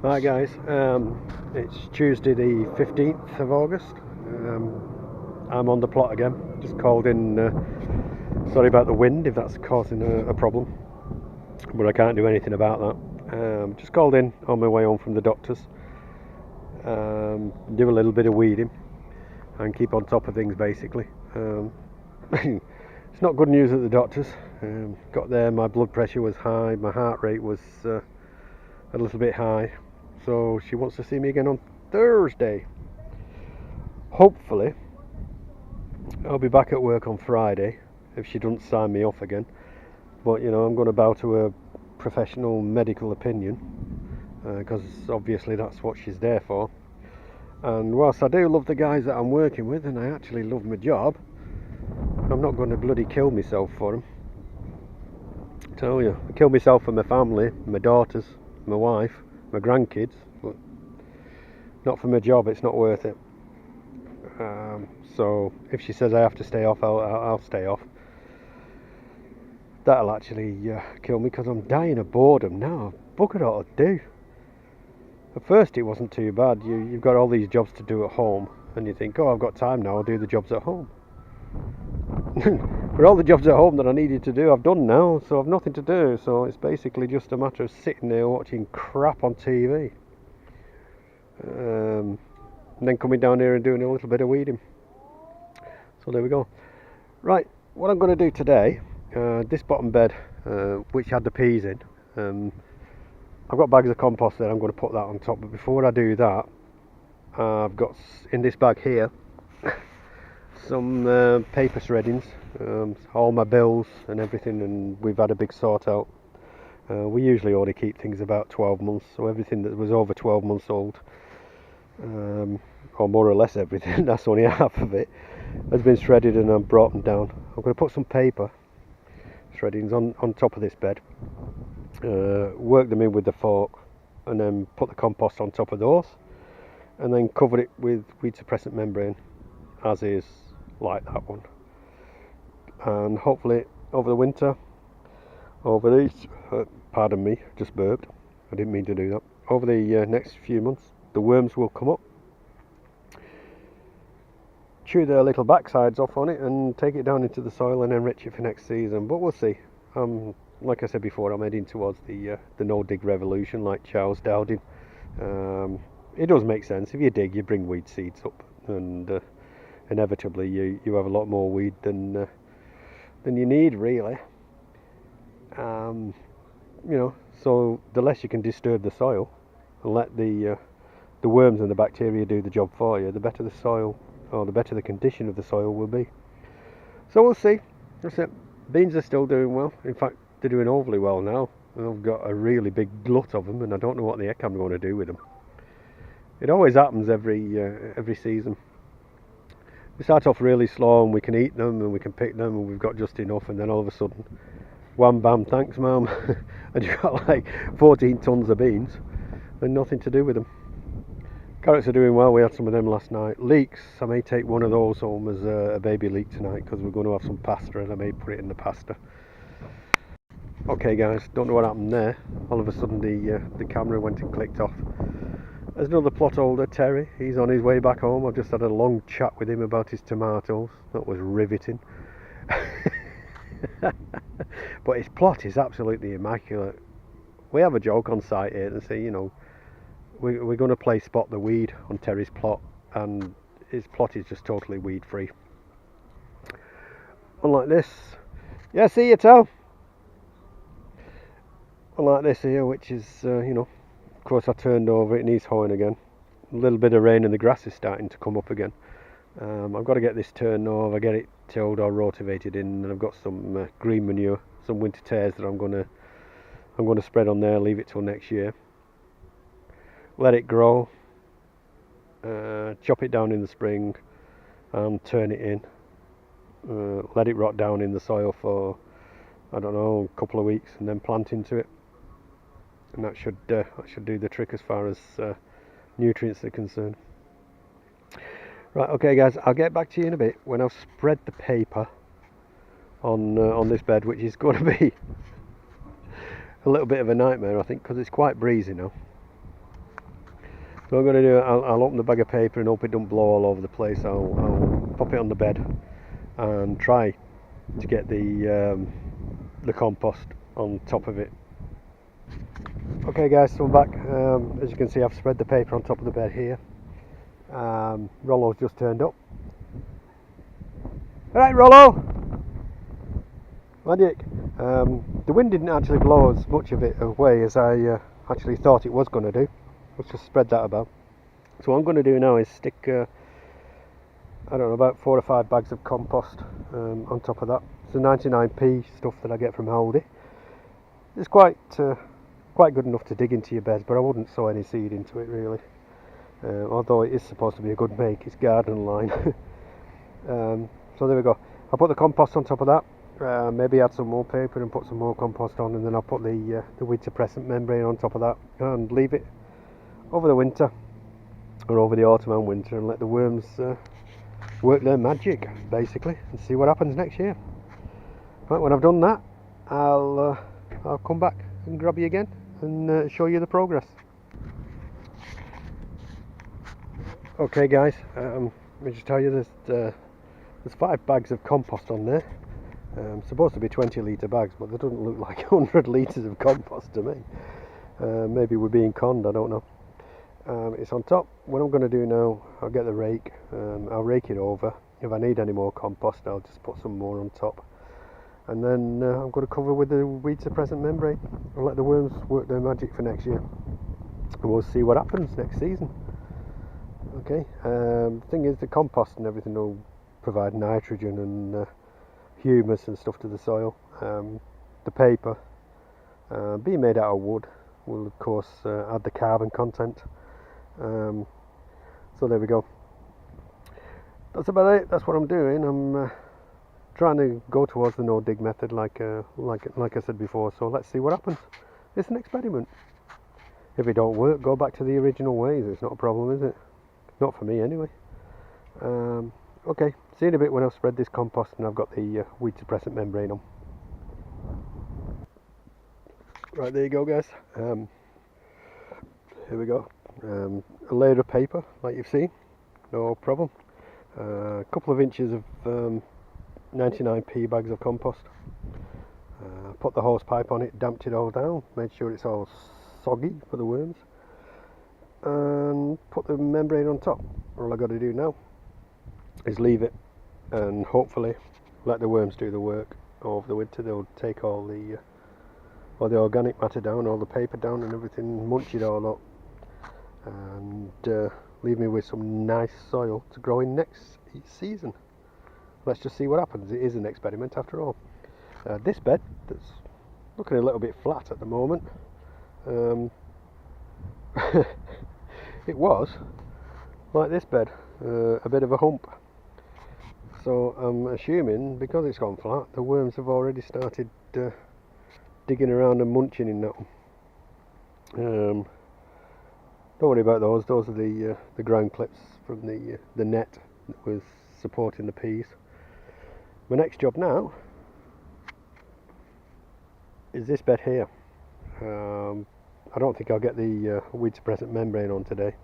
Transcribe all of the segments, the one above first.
Hi guys, it's Tuesday the 15th of August. I'm on the plot again. Just called in, sorry about the wind if that's causing a problem, but I can't do anything about that. Just called in on my way home from the doctor's. Do a little bit of weeding and keep on top of things basically. It's not good news at the doctor's. Got there, my blood pressure was high, my heart rate was a little bit high. So she wants to see me again on Thursday. Hopefully, I'll be back at work on Friday if she doesn't sign me off again. But you know, I'm going to bow to her professional medical opinion because obviously that's what she's there for. And whilst I do love the guys that I'm working with and I actually love my job, I'm not going to bloody kill myself for them. I tell you, I kill myself for my family, my daughters, my wife, my grandkids, but not for my job. It's not worth it. So if she says I have to stay off, I'll stay off. That'll actually kill me because I'm dying of boredom now. Bugger all to do. At first it wasn't too bad. You've got all these jobs to do at home and you think, oh, I've got time now, I'll do the jobs at home. But all the jobs at home that I needed to do I've done now, so I've nothing to do. So it's basically just a matter of sitting there watching crap on TV. And then coming down here and doing a little bit of weeding. So there we go. Right, what I'm going to do today, this bottom bed, which had the peas in, I've got bags of compost there. I'm going to put that on top. But before I do that, I've got in this bag here some paper shreddings, all my bills and everything, and we've had a big sort out. We usually only keep things about 12 months, so everything that was over 12 months old, or more or less everything, that's only half of it, has been shredded and I've brought them down. I'm going to put some paper shreddings on top of this bed, work them in with the fork, and then put the compost on top of those, and then cover it with weed suppressant membrane, as is, like that one. And hopefully over the winter, over these, pardon me, just burped, I didn't mean to do that, over the next few months, the worms will come up, chew their little backsides off on it and take it down into the soil and enrich it for next season. But we'll see. Like I said before, I'm heading towards the no dig revolution, like Charles Dowding. It does make sense. If you dig, you bring weed seeds up, and inevitably you have a lot more weed than you need, really. You know, so the less you can disturb the soil and let the worms and the bacteria do the job for you, the better the soil, or the better the condition of the soil will be. So we'll see. That's it. Beans are still doing well. In fact, they're doing awfully well now. I've got a really big glut of them, and I don't know what the heck I'm going to do with them. It always happens every season. We start off really slow, and we can eat them, and we can pick them, and we've got just enough, and then all of a sudden, wham bam, thanks ma'am, and you've got like 14 tons of beans, and nothing to do with them. Carrots are doing well. We had some of them last night. Leeks, I may take one of those home as a baby leek tonight because we're going to have some pasta and I may put it in the pasta. Okay guys, don't know what happened there. All of a sudden the camera went and clicked off. There's another plot holder, Terry. He's on his way back home. I've just had a long chat with him about his tomatoes. That was riveting. But his plot is absolutely immaculate. We have a joke on site here and say, you know, we're going to play spot the weed on Terry's plot, and his plot is just totally weed free. Unlike this, yeah, see you too. Unlike this here, which is, you know, of course I turned over, it needs hoeing again. A little bit of rain and the grass is starting to come up again. I've got to get this turned over, get it tilled or rotivated in, and I've got some green manure, some winter tares that I'm going to spread on there, leave it till next year. Let it grow, chop it down in the spring and turn it in, let it rot down in the soil for, I don't know, a couple of weeks, and then plant into it, and that should do the trick as far as nutrients are concerned. Right, okay guys, I'll get back to you in a bit when I've spread the paper on this bed, which is going to be a little bit of a nightmare, I think, because it's quite breezy now. So I'm going to do, I'll open the bag of paper and hope it don't blow all over the place. I'll pop it on the bed and try to get the compost on top of it. Okay guys, so I'm back. As you can see, I've spread the paper on top of the bed here. Rollo's just turned up. Alright Rollo! Magic! The wind didn't actually blow as much of it away as I actually thought it was going to do. Let's just spread that about. So what I'm going to do now is stick, I don't know, about 4 or 5 bags of compost on top of that. It's the 99p stuff that I get from Aldi. It's quite good enough to dig into your beds, but I wouldn't sow any seed into it really. Although it is supposed to be a good make, it's garden line. So there we go. I'll put the compost on top of that. Maybe add some more paper and put some more compost on, and then I'll put the weed suppressant membrane on top of that and leave it over the winter, or over the autumn and winter, and let the worms work their magic basically and see what happens next year. Right, when I've done that, I'll come back and grab you again and show you the progress. Okay guys, let me just tell you there's 5 bags of compost on there. Supposed to be 20-litre bags, but they don't look like 100 litres of compost to me. Maybe we're being conned, I don't know. It's on top. What I'm going to do now, I'll get the rake, I'll rake it over. If I need any more compost, I'll just put some more on top. And then I'm going to cover with the weed suppressant membrane and let the worms work their magic for next year. And we'll see what happens next season. Okay, the thing is, the compost and everything will provide nitrogen and humus and stuff to the soil. The paper, being made out of wood, will of course add the carbon content. So there we go. That's about it. That's what I'm doing. I'm trying to go towards the no-dig method, like I said before. So let's see what happens. It's an experiment. If it don't work, go back to the original ways. It's not a problem, is it? Not for me anyway. Okay, see you in a bit when I've spread this compost and I've got the weed suppressant membrane on. Right, there you go guys. Here we go. A layer of paper, like you've seen, no problem. A couple of inches of 99p bags of compost. Put the hose pipe on it, damped it all down, made sure it's all soggy for the worms, and put the membrane on top. All I got to do now is leave it and hopefully let the worms do the work over the winter. They'll take all the organic matter down, all the paper down and everything, munch it all up, and leave me with some nice soil to grow in next season. Let's just see what happens. It is an experiment after all. This bed, that's looking a little bit flat at the moment, it was like this bed, a bit of a hump. So I'm assuming, because it's gone flat, the worms have already started digging around and munching in that one. Don't worry about those. Those are the ground clips from the net that was supporting the peas. My next job now is this bed here. I don't think I'll get the weed suppressant membrane on today,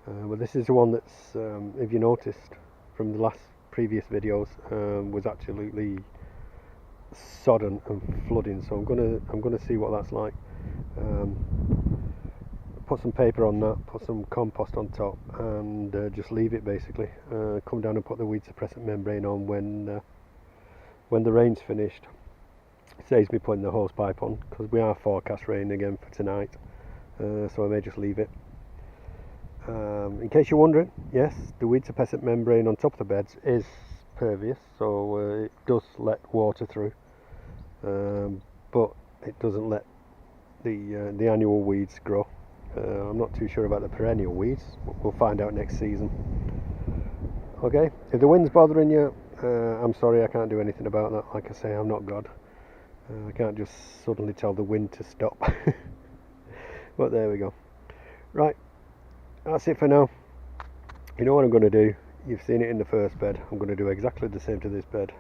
but this is the one that's, if you noticed from the previous videos, was absolutely sodden and flooding. So I'm gonna see what that's like. Put some paper on that, put some compost on top, and just leave it basically. Come down and put the weed suppressant membrane on when the rain's finished. It saves me putting the hose pipe on, because we are forecast rain again for tonight, so I may just leave it. In case you're wondering, yes, the weed suppressant membrane on top of the beds is pervious, so it does let water through, but it doesn't let the annual weeds grow. I'm not too sure about the perennial weeds, but we'll find out next season. Okay, if the wind's bothering you, I'm sorry, I can't do anything about that. Like I say, I'm not God. I can't just suddenly tell the wind to stop. But there we go. Right, that's it for now. You know what I'm going to do? You've seen it in the first bed. I'm going to do exactly the same to this bed,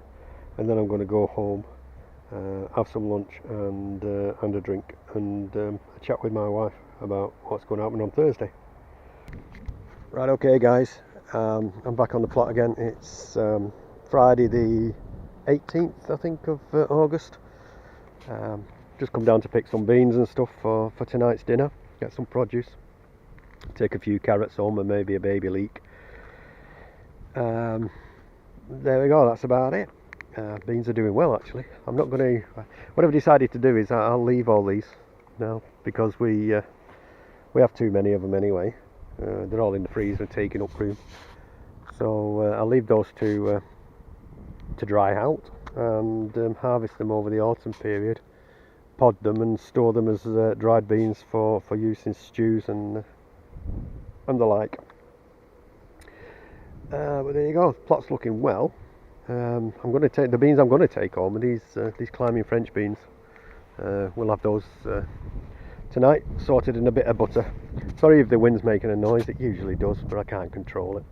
and then I'm going to go home, have some lunch and a drink, and a chat with my wife about what's going to happen on Thursday. Right, okay guys, I'm back on the plot again. It's Friday the 18th, I think, of August. Just come down to pick some beans and stuff for tonight's dinner, get some produce, take a few carrots home and maybe a baby leek. There we go, that's about it. Beans are doing well actually. I'm not going to, what I've decided to do is I'll leave all these now because we have too many of them anyway. They're all in the freezer taking up room, so I'll leave those to dry out and harvest them over the autumn period, pod them and store them as dried beans for use in stews and the like. But there you go, plot's looking well. I'm going to take the beans I'm going to take home are these climbing French beans. We'll have those tonight, sorted in a bit of butter. Sorry if the wind's making a noise, it usually does, but I can't control it.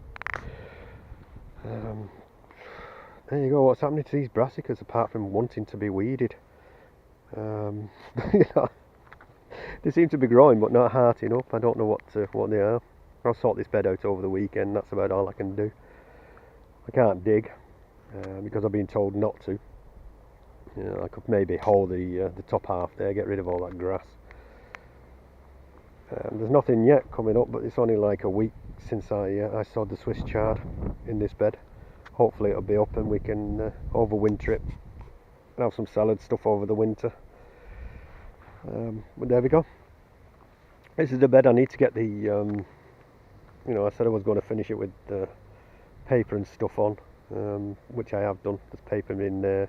There you go, what's happening to these brassicas apart from wanting to be weeded? You know, they seem to be growing but not hearting up. I don't know what they are. I'll sort this bed out over the weekend, that's about all I can do. I can't dig because I've been told not to. You know, I could maybe hoe the top half there, get rid of all that grass. There's nothing yet coming up, but it's only like a week since I sowed the Swiss chard in this bed. Hopefully it'll be up and we can overwinter it and have some salad stuff over the winter. But there we go. This is the bed. I need to get the you know, I said I was going to finish it with paper and stuff on, which I have done. There's paper in there.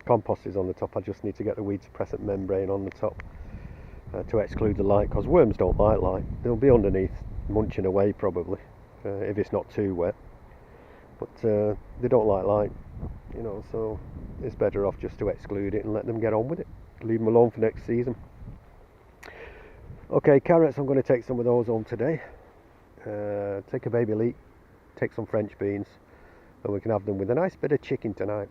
Compost is on the top. I just need to get the weed suppressant membrane on the top to exclude the light, because worms don't like light. They'll be underneath munching away probably if it's not too wet, but they don't like light, you know, so it's better off just to exclude it and let them get on with it, leave them alone for next season. Okay, carrots, I'm going to take some of those home today, take a baby leek, take some French beans, and we can have them with a nice bit of chicken tonight.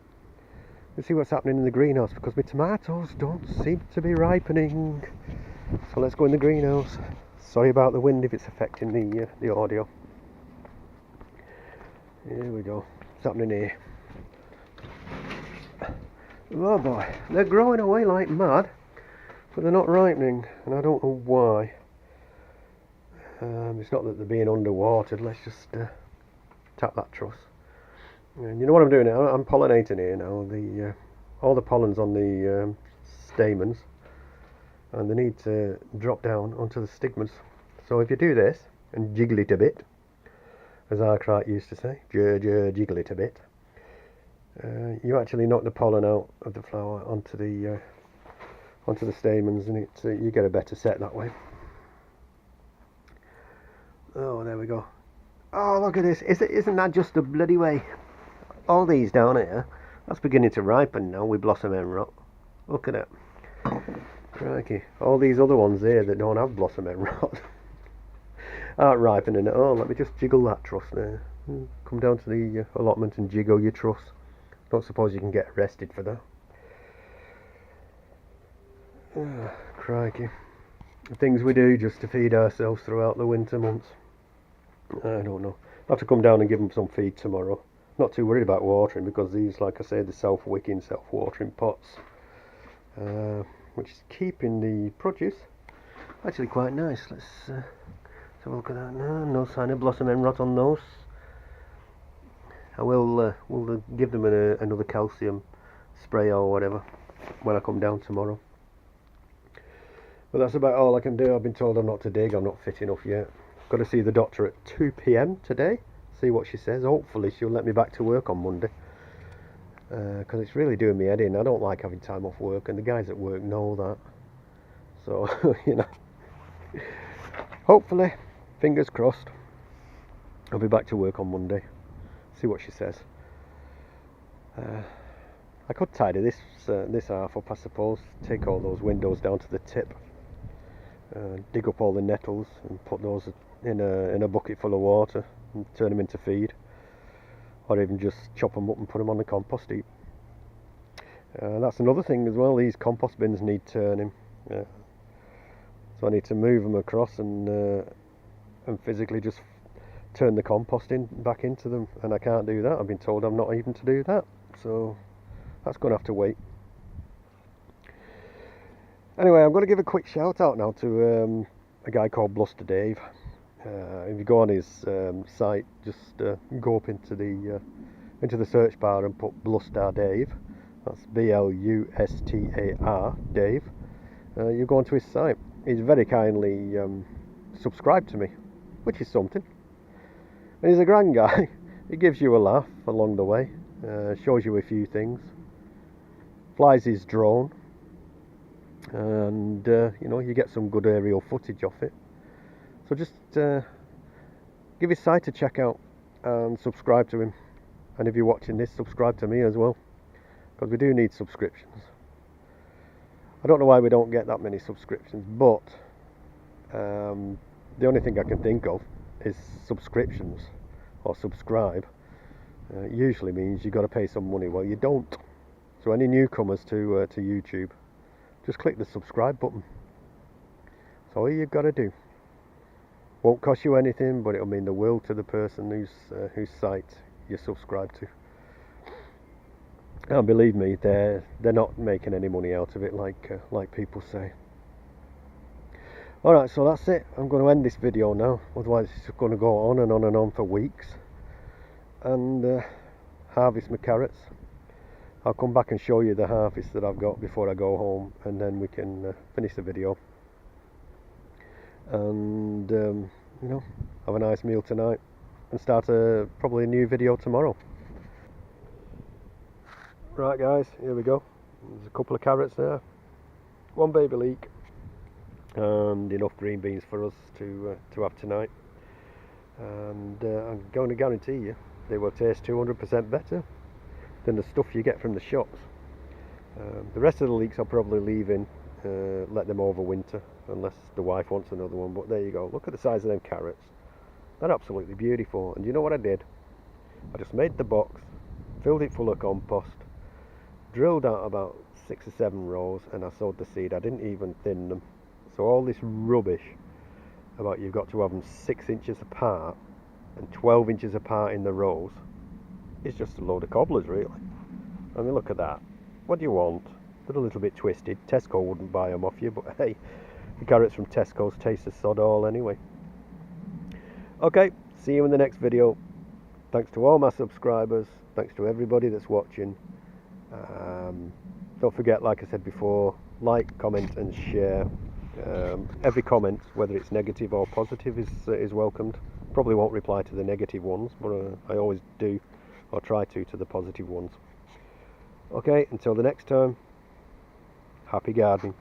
Let's see what's happening in the greenhouse, because my tomatoes don't seem to be ripening. So let's go in the greenhouse. Sorry about the wind if it's affecting the audio. Here we go. What's happening here? Oh boy, they're growing away like mad, but they're not ripening, and I don't know why. It's not that they're being underwatered. Let's just tap that truss. And you know what I'm doing now? I'm pollinating here now. All the pollen's on the stamens, and they need to drop down onto the stigmas. So if you do this and jiggle it a bit, as Arkwright used to say, jiggle it a bit, you actually knock the pollen out of the flower onto the stamens, and you get a better set that way. Oh, there we go. Oh, look at this! Isn't that just the bloody way? All these down here, that's beginning to ripen now with blossom end rot. Look at that. Crikey. All these other ones here that don't have blossom end rot aren't ripening at all. Let me just jiggle that truss there. Come down to the allotment and jiggle your truss. Don't suppose you can get arrested for that. Crikey. The things we do just to feed ourselves throughout the winter months. I don't know. I'll have to come down and give them some feed tomorrow. Not too worried about watering, because these, like I say, the self-wicking, self-watering pots, which is keeping the produce actually quite nice. Let's have a look at that now. No sign of blossom end rot on those. I will give them another calcium spray or whatever when I come down tomorrow. But that's about all I can do. I've been told I'm not to dig. I'm not fit enough yet. Got to see the doctor at 2 PM today. See what she says. Hopefully she'll let me back to work on Monday, because it's really doing me head in. I don't like having time off work, and the guys at work know that. So you know, hopefully, fingers crossed, I'll be back to work on Monday. See what she says. I could tidy this half up, I suppose. Take all those windows down to the tip, dig up all the nettles and put those in a bucket full of water and turn them into feed, or even just chop them up and put them on the compost heap. That's another thing as well. These compost bins need turning, so I need to move them across and physically just turn the compost back into them, and I can't do that. I've been told I'm not even to do that, so that's going to have to wait. Anyway, I'm going to give a quick shout out now to a guy called Bluster Dave. If you go on his site, just go up into the search bar and put Bluster Dave. That's BLUSTAR Dave. You go onto his site. He's very kindly subscribed to me, which is something. And he's a grand guy. He gives you a laugh along the way, shows you a few things, flies his drone, and you know, you get some good aerial footage off it. So just give his site a check out and subscribe to him. And if you're watching this, subscribe to me as well, because we do need subscriptions. I don't know why we don't get that many subscriptions, but the only thing I can think of is subscriptions or subscribe. Usually means you've got to pay some money. Well, you don't. So any newcomers to YouTube, just click the subscribe button. That's all you've got to do. Won't cost you anything, but it'll mean the world to the person whose site you subscribe to. And believe me, they're not making any money out of it like people say. Alright, so that's it. I'm going to end this video now, otherwise it's going to go on and on and on for weeks. And harvest my carrots. I'll come back and show you the harvest that I've got before I go home, and then we can finish the video. And you know, have a nice meal tonight and start probably a new video tomorrow. Right guys, here we go. There's a couple of carrots there, one baby leek, and enough green beans for us to have tonight. And I'm going to guarantee you they will taste 200% better than the stuff you get from the shops. The rest of the leeks I'll probably leave in, let them overwinter, unless the wife wants another one. But there you go, look at the size of them carrots. They're absolutely beautiful. And you know what I did? I just made the box, filled it full of compost, drilled out about 6 or 7 rows, and I sowed the seed. I didn't even thin them. So all this rubbish about you've got to have them 6 inches apart and 12 inches apart in the rows, it's just a load of cobblers, really. I mean, look at that. What do you want? They're a little bit twisted. Tesco wouldn't buy them off you, but hey, the carrots from Tesco's taste of sod all anyway. Okay, see you in the next video. Thanks to all my subscribers. Thanks to everybody that's watching. Don't forget, like I said before, like, comment and share. Every comment, whether it's negative or positive, is welcomed. Probably won't reply to the negative ones, but I always do, or try to the positive ones. Okay, until the next time, happy gardening.